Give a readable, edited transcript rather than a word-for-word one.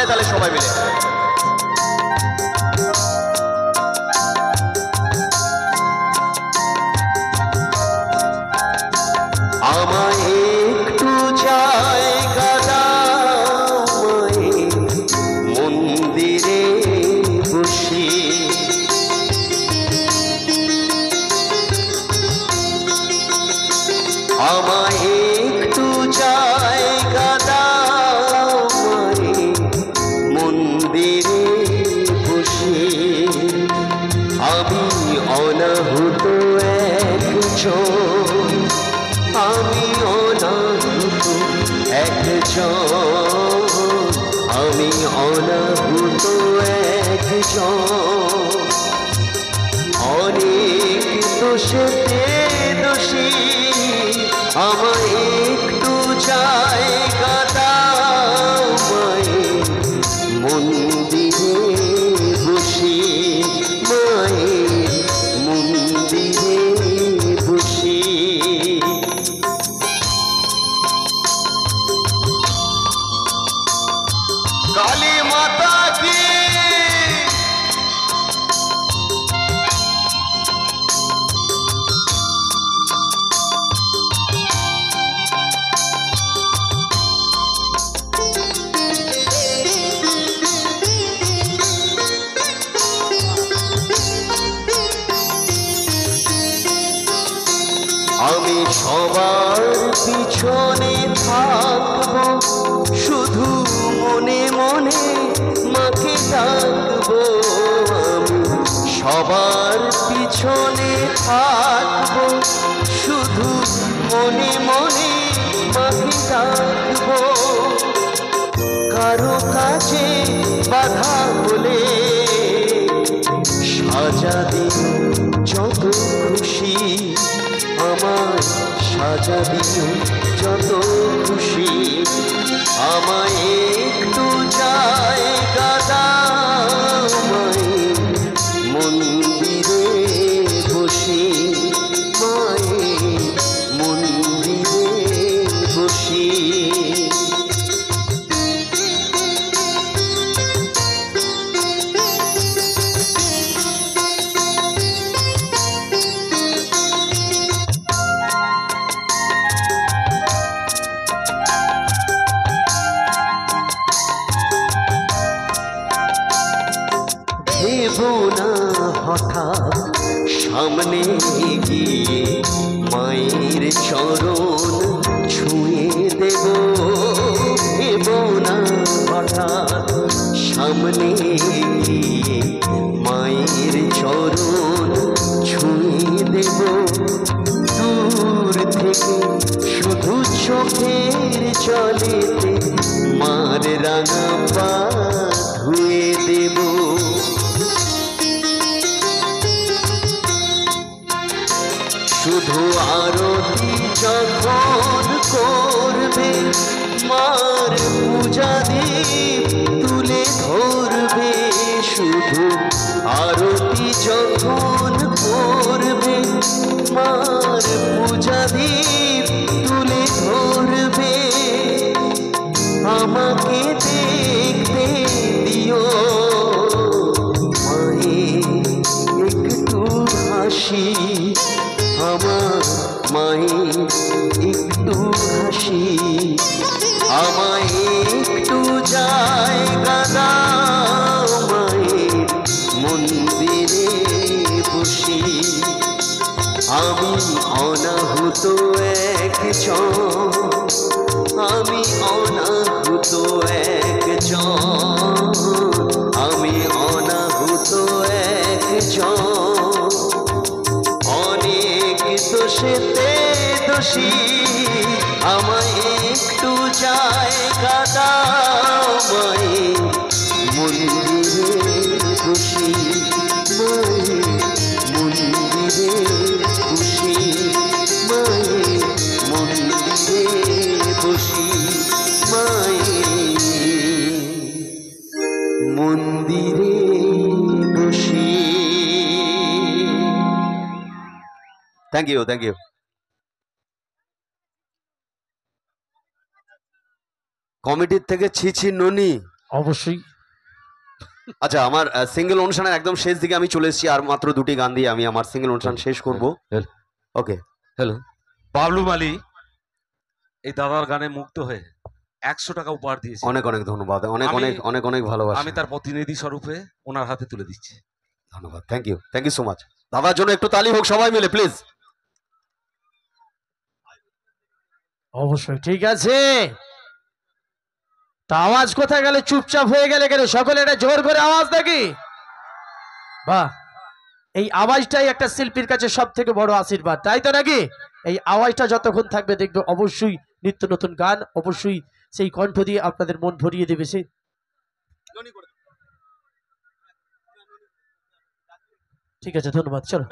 তাহলে সবাই মিলে। আমায় একটু জায়গা দাও মন্দিরে বসে, আমায় একটু জায়গা দাও মন্দিরে বসে। আমি অনাহুত একজন, আমি অনাহুত একজন, আমি অনাহুত একজন। অনেক দোষেতে দোষী, আমায় একটু জায়গা দাও মায়ের মন্দিরে বসে, মায়ের মন্দিরে বসে। কালী মাতা কি আমি সবার পিছনে থাকবো, শুধু মনে মনে মাকে ডাকবো। আমি সবার পিছনে থাকবো, শুধু মনে মনে মাকে ডাকবো। কারো কাছে বাধা হলে সাজা দিন যত খুশি, আমায় সাজা দিও যত খুশি। আমায় একটু জায়গা দাও মায়ের মন্দিরে বসে, মায়ের মন্দিরে বসে। ভেবো না হঠাৎ সামনে গিয়ে মায়ের চরণ ছুঁয়ে দেব। ভেবো না হঠাৎ সামনে গিয়ে মায়ের চরণ ছুঁয়ে দেব। দূর থেকে শুধু চোখের জলেতে মার রাঙা পা ধুয়ে দেব। শুধু আরতি যখন করবে মার পূজা দীপ তুলে ধরবে। শুধু আরতি যখন করবে মার পূজা দীপ তুলে ধরবে। আমাকে দেখতে দিও মায়ের একটু হাসি, আমার মায়ের একটু হাসি। আমায় একটু জায়গা দাও মায়ের মন্দিরে বসে। আমি অনাহুত একজন, আমি অনাহুত একজন, আমি অনাহুত একজন। অনেক দোষেতে দোষী, আমায় একটু জায়গা দাও মায়ের মন্দিরে বসে, মায়ের মন্দিরে বসে, মায়ের মন্দিরে বসে, মায়ের মন্দিরে বসে। Thank you, thank you. কমিটির থেকে ছিছি ননি অবশ্যই। আচ্ছা, আমার সিঙ্গেল অনুষ্ঠানের একদম শেষ দিকে আমি চলে এসেছি, আর মাত্র দুটি গান দিয়ে আমি আমার সিঙ্গেল অনুষ্ঠান শেষ করব। ওকে, হ্যালো, বাবলু মালি এই দাদার গানে মুগ্ধ হয়ে 100 টাকা উপহার দিয়েছে। অনেক অনেক ধন্যবাদ, অনেক আমি- অনেক অনেক অনেক ভালোবাসা। আমি তার প্রতিনিধি স্বরূপে ওনার হাতে তুলে দিচ্ছি। ধন্যবাদ, থ্যাংক ইউ সো মাচ। দাদার জন্য একটু তালি হোক সবাই মিলে প্লিজ। অবশ্যই, ঠিক আছে। তা আওয়াজ কোথায় গেলে, চুপচাপ হয়ে গেলে কেন? সকলে এটা জোর করে আওয়াজ নাকি? বাহ, এই আওয়াজটাই একটা শিল্পীর কাছে সব থেকে বড় আশীর্বাদ, তাই তো নাকি? এই আওয়াজটা যতক্ষণ থাকবে দেখবে অবশ্যই নিত্য নতুন গান, অবশ্যই সেই কণ্ঠ দিয়ে আপনাদের মন ভরিয়ে দেবে। সে ঠিক আছে, ধন্যবাদ। চলো।